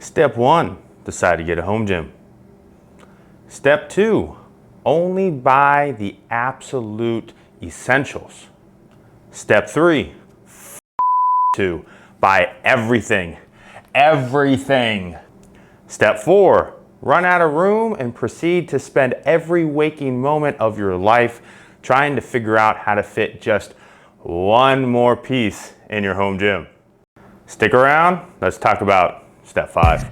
Step 1, decide to get a home gym. Step 2, only buy the absolute essentials. Step 3, buy everything. Everything. Step 4, run out of room and proceed to spend every waking moment of your life trying to figure out how to fit just one more piece in your home gym. Stick around, let's talk about step 5.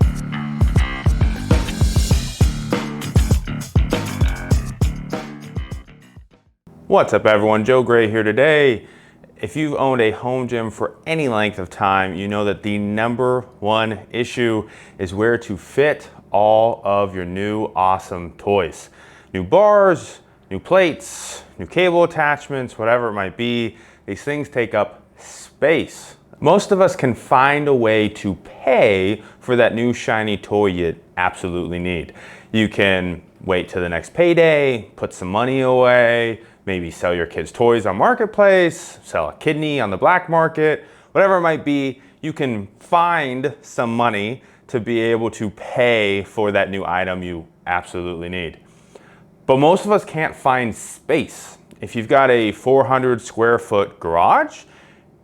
What's up everyone, Joe Gray here today. If you've owned a home gym for any length of time, you know that the number one issue is where to fit all of your new awesome toys. New bars, new plates, new cable attachments, whatever it might be, these things take up space. Most of us can find a way to pay for that new shiny toy you absolutely need. You can wait till the next payday, put some money away, maybe sell your kids' toys on Marketplace, sell a kidney on the black market, whatever it might be, you can find some money to be able to pay for that new item you absolutely need. But most of us can't find space. If you've got a 400 square foot garage,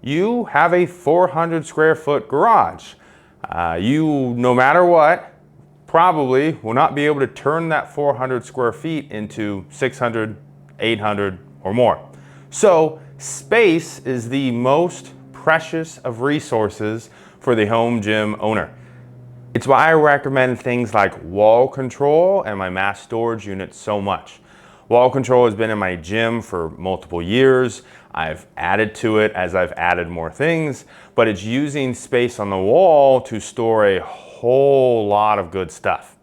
you have a 400 square foot garage. You, no matter what, probably will not be able to turn that 400 square feet into 600, 800 or more. So space is the most precious of resources for the home gym owner. It's why I recommend things like wall control and my mass storage unit so much. Wall control has been in my gym for multiple years. I've added to it as I've added more things, but it's using space on the wall to store a whole lot of good stuff.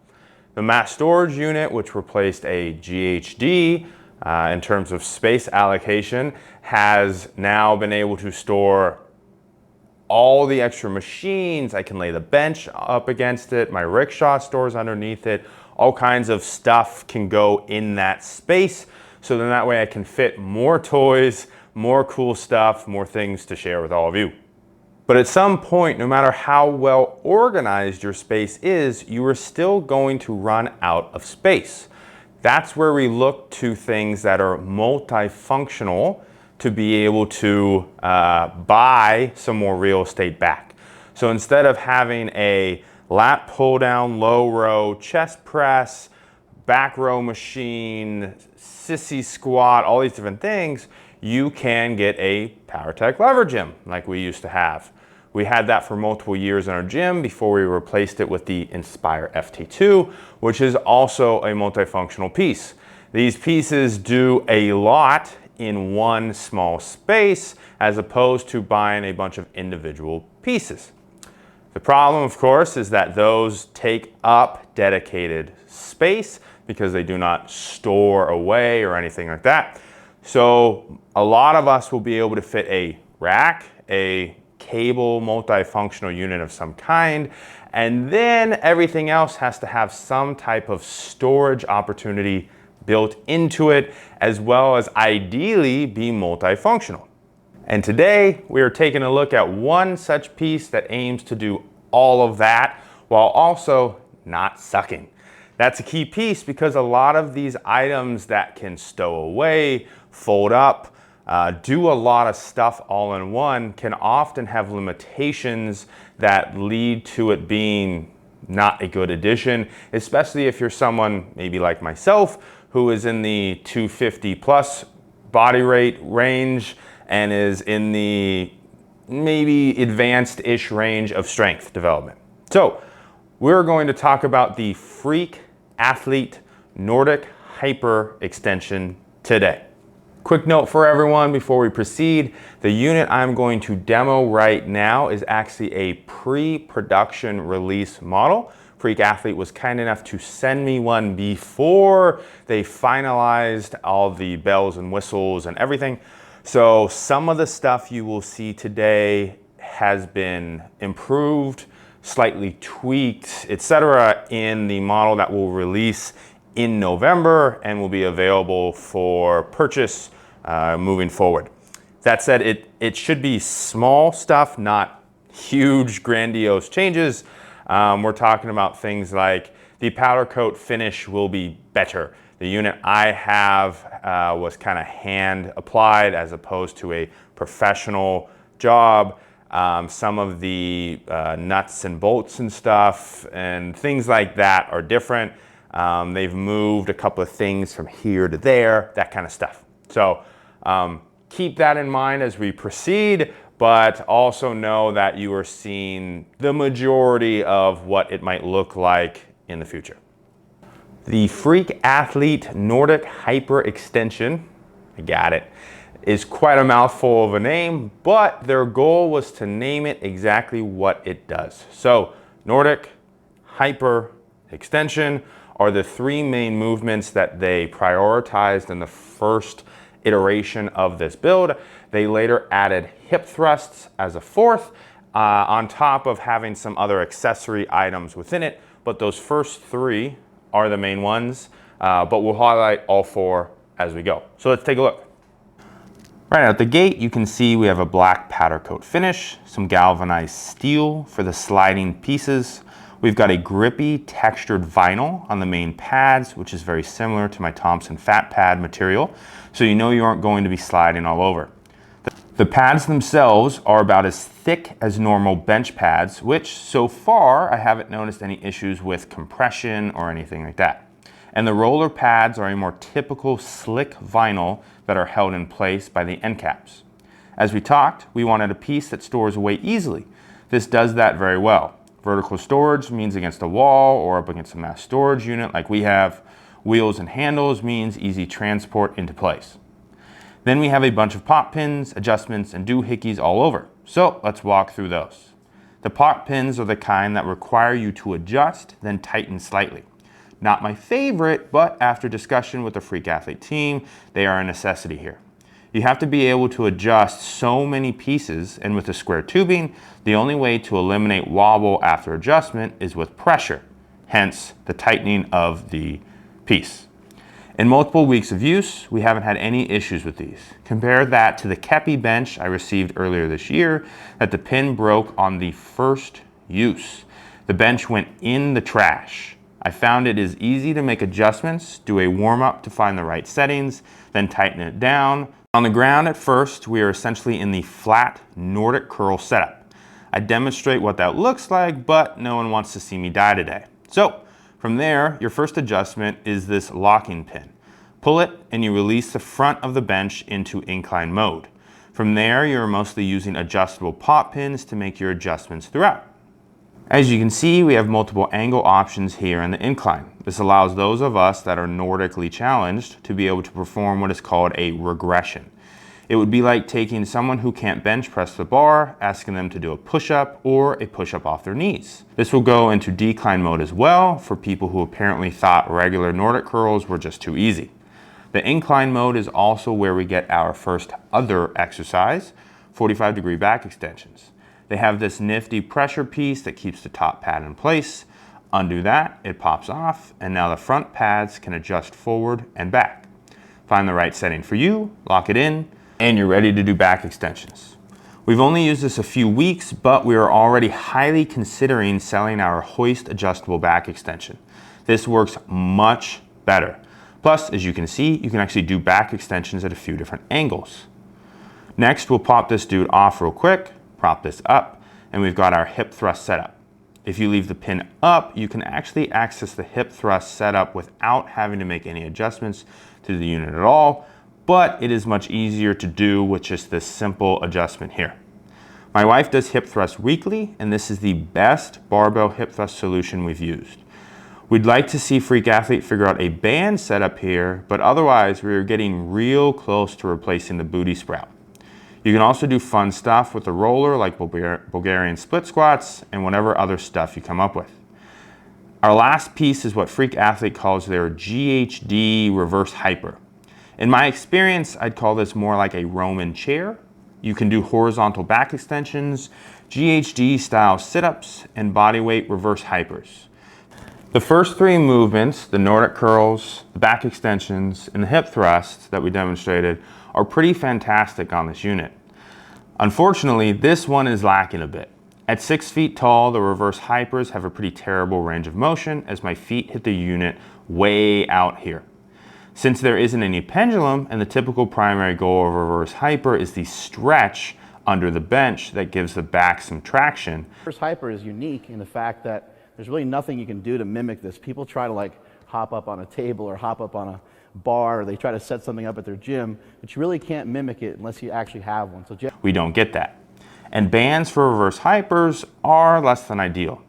The mass storage unit, which replaced a GHD in terms of space allocation, has now been able to store all the extra machines. I can lay the bench up against it. My rickshaw stores underneath it. All kinds of stuff can go in that space. So then that way I can fit more toys, more cool stuff, more things to share with all of you. But at some point, no matter how well organized your space is, you are still going to run out of space. That's where we look to things that are multifunctional to be able to buy some more real estate back. So instead of having a lat pull down, low row, chest press, back row machine, sissy squat, all these different things, you can get a PowerTech lever gym like we used to have. We had that for multiple years in our gym before we replaced it with the Inspire FT2, which is also a multifunctional piece. These pieces do a lot in one small space as opposed to buying a bunch of individual pieces. The problem, of course, is that those take up dedicated space because they do not store away or anything like that. So a lot of us will be able to fit a rack, a cable multifunctional unit of some kind, and then everything else has to have some type of storage opportunity built into it, as well as ideally be multifunctional. And today we are taking a look at one such piece that aims to do all of that while also not sucking. That's a key piece because a lot of these items that can stow away, fold up, do a lot of stuff all in one can often have limitations that lead to it being not a good addition, especially if you're someone maybe like myself who is in the 250 plus body rate range and is in the maybe advanced-ish range of strength development. So we're going to talk about the Freak Athlete Nordic Hyper Extension today. Quick note for everyone before we proceed, the unit I'm going to demo right now is actually a pre-production release model. Freak Athlete was kind enough to send me one before they finalized all the bells and whistles and everything. So some of the stuff you will see today has been improved, slightly tweaked, etc. in the model that will release in November and will be available for purchase moving forward. That said, it should be small stuff, not huge, grandiose changes. We're talking about things like the powder coat finish will be better. The unit I have was kind of hand applied as opposed to a professional job. Some of the nuts and bolts and stuff and things like that are different. They've moved a couple of things from here to there, that kind of stuff. So keep that in mind as we proceed, but also know that you are seeing the majority of what it might look like in the future. The Freak Athlete Nordic Hyper Extension, I got it, is quite a mouthful of a name, but their goal was to name it exactly what it does. So Nordic, Hyper, Extension are the three main movements that they prioritized in the first iteration of this build. They later added hip thrusts as a fourth, on top of having some other accessory items within it, but those first three are the main ones, but we'll highlight all four as we go. So let's take a look. Right out the gate, you can see we have a black powder coat finish, some galvanized steel for the sliding pieces. We've got a grippy textured vinyl on the main pads, which is very similar to my Thompson fat pad material, so you know you aren't going to be sliding all over. The pads themselves are about as thick as normal bench pads, which so far I haven't noticed any issues with compression or anything like that. And the roller pads are a more typical slick vinyl that are held in place by the end caps. As we talked, we wanted a piece that stores weight easily. This does that very well. Vertical storage means against a wall or up against a mass storage unit like we have. Wheels and handles means easy transport into place. Then we have a bunch of pop pins, adjustments, and doohickeys all over. So let's walk through those. The pop pins are the kind that require you to adjust, then tighten slightly. Not my favorite, but after discussion with the Freak Athlete team, they are a necessity here. You have to be able to adjust so many pieces, and with the square tubing, the only way to eliminate wobble after adjustment is with pressure, hence the tightening of the piece. In multiple weeks of use, we haven't had any issues with these. Compare that to the Kepi bench I received earlier this year that the pin broke on the first use. The bench went in the trash. I found it is easy to make adjustments, do a warm-up to find the right settings, then tighten it down. On the ground at first, we are essentially in the flat Nordic curl setup. I demonstrate what that looks like, but no one wants to see me die today. So from there, your first adjustment is this locking pin. Pull it and you release the front of the bench into incline mode. From there, you're mostly using adjustable pop pins to make your adjustments throughout. As you can see, we have multiple angle options here in the incline. This allows those of us that are Nordically challenged to be able to perform what is called a regression. It would be like taking someone who can't bench press the bar, asking them to do a push-up or a push-up off their knees. This will go into decline mode as well for people who apparently thought regular Nordic curls were just too easy. The incline mode is also where we get our first other exercise, 45-degree back extensions. They have this nifty pressure piece that keeps the top pad in place. Undo that, it pops off, and now the front pads can adjust forward and back. Find the right setting for you, lock it in, and you're ready to do back extensions. We've only used this a few weeks, but we are already highly considering selling our hoist adjustable back extension. This works much better. Plus, as you can see, you can actually do back extensions at a few different angles. Next, we'll pop this dude off real quick, prop this up, and we've got our hip thrust setup. If you leave the pin up, you can actually access the hip thrust setup without having to make any adjustments to the unit at all, but it is much easier to do with just this simple adjustment here. My wife does hip thrust weekly, and this is the best barbell hip thrust solution we've used. We'd like to see Freak Athlete figure out a band setup here, but otherwise we are getting real close to replacing the booty sprout. You can also do fun stuff with the roller like Bulgarian split squats and whatever other stuff you come up with. Our last piece is what Freak Athlete calls their GHD reverse hyper. In my experience, I'd call this more like a Roman chair. You can do horizontal back extensions, GHD style sit-ups, and bodyweight reverse hypers. The first three movements, the Nordic curls, the back extensions, and the hip thrusts that we demonstrated are pretty fantastic on this unit. Unfortunately, this one is lacking a bit. At 6 feet tall, the reverse hypers have a pretty terrible range of motion as my feet hit the unit way out here. Since there isn't any pendulum and the typical primary goal of a reverse hyper is the stretch under the bench that gives the back some traction. Reverse hyper is unique in the fact that there's really nothing you can do to mimic this. People try to like hop up on a table or hop up on a bar, or they try to set something up at their gym, but you really can't mimic it unless you actually have one. So we don't get that. And bands for reverse hypers are less than ideal.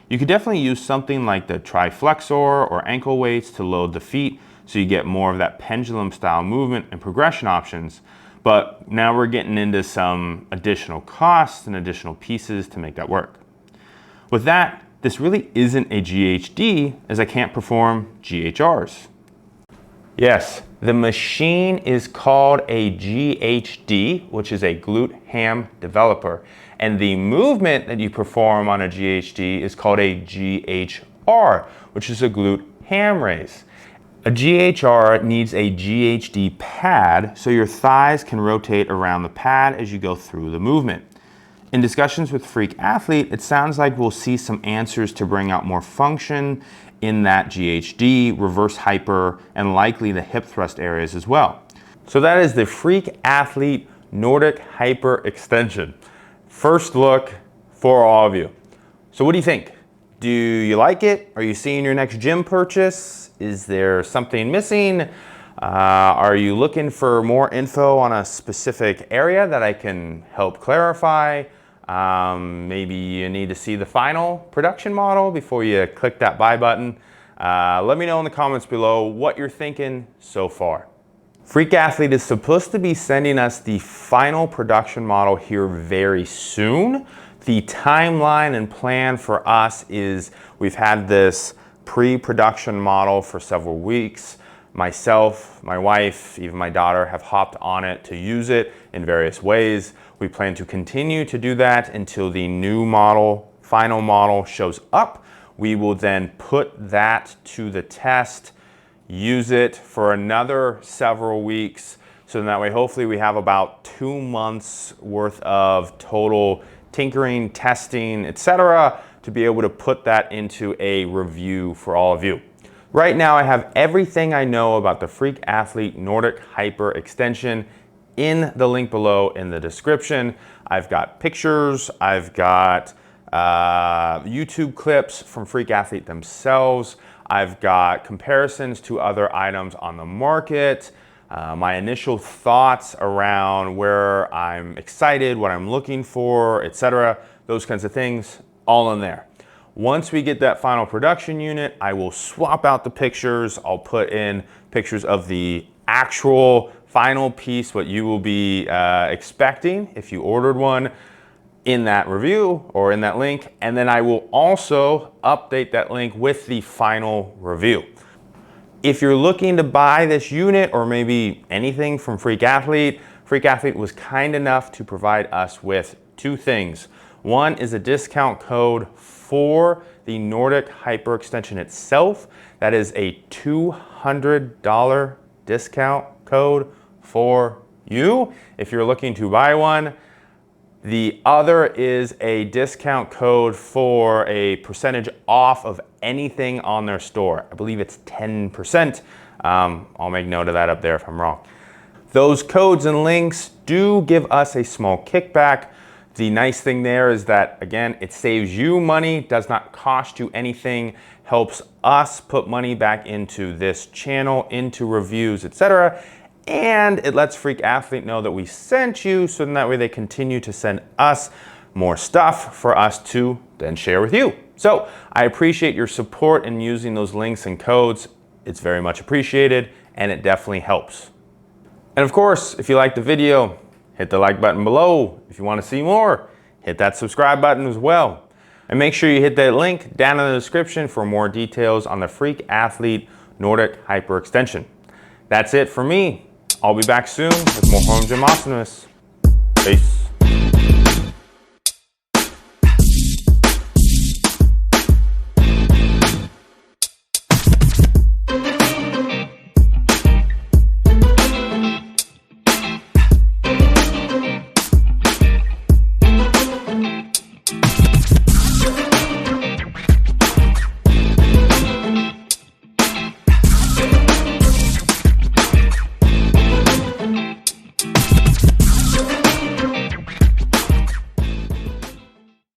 You could definitely use something like the triflexor or ankle weights to load the feet so you get more of that pendulum style movement and progression options. But now we're getting into some additional costs and additional pieces to make that work. With that, this really isn't a GHD as I can't perform GHRs. Yes, the machine is called a GHD, which is a glute ham developer. And the movement that you perform on a GHD is called a GHR, which is a glute ham raise. A GHR needs a GHD pad so your thighs can rotate around the pad as you go through the movement. In discussions with Freak Athlete, it sounds like we'll see some answers to bring out more function in that GHD, reverse hyper, and likely the hip thrust areas as well. So that is the Freak Athlete Nordic Hyper Extension. First look for all of you. So what do you think? Do you like it? Are you seeing your next gym purchase? Is there something missing? Are you looking for more info on a specific area that I can help clarify? Maybe you need to see the final production model before you click that buy button. Let me know in the comments below what you're thinking so far. Freak Athlete is supposed to be sending us the final production model here very soon. The timeline and plan for us is we've had this pre-production model for several weeks. Myself, my wife, even my daughter have hopped on it to use it in various ways. We plan to continue to do that until the new model, final model shows up. We will then put that to the test, use it for another several weeks. So that way, hopefully we have about 2 months worth of total tinkering, testing, etc., to be able to put that into a review for all of you. Right now, I have everything I know about the Freak Athlete Nordic Hyper Extension in the link below in the description. I've got pictures, I've got YouTube clips from Freak Athlete themselves. I've got comparisons to other items on the market, my initial thoughts around where I'm excited, what I'm looking for, etc. Those kinds of things, all in there. Once we get that final production unit, I will swap out the pictures. I'll put in pictures of the actual final piece, what you will be expecting if you ordered one, in that review or in that link. And then I will also update that link with the final review. If you're looking to buy this unit or maybe anything from Freak Athlete was kind enough to provide us with 2 things. One is a discount code for the Nordic Hyper Extension itself. That is a $200 discount code for you if you're looking to buy one. The other is a discount code for a percentage off of anything on their store. I believe it's 10%. I'll make note of that up there if I'm wrong. Those codes and links do give us a small kickback. The nice thing there is that, again, it saves you money, does not cost you anything, helps us put money back into this channel, into reviews, etc. And it lets Freak Athlete know that we sent you, so that way they continue to send us more stuff for us to then share with you. So I appreciate your support in using those links and codes. It's very much appreciated, and it definitely helps. And of course, if you liked the video, hit the like button below. If you want to see more, hit that subscribe button as well. And make sure you hit that link down in the description for more details on the Freak Athlete Nordic Hyper Extension. That's it for me. I'll be back soon with more home gym awesomeness. Peace.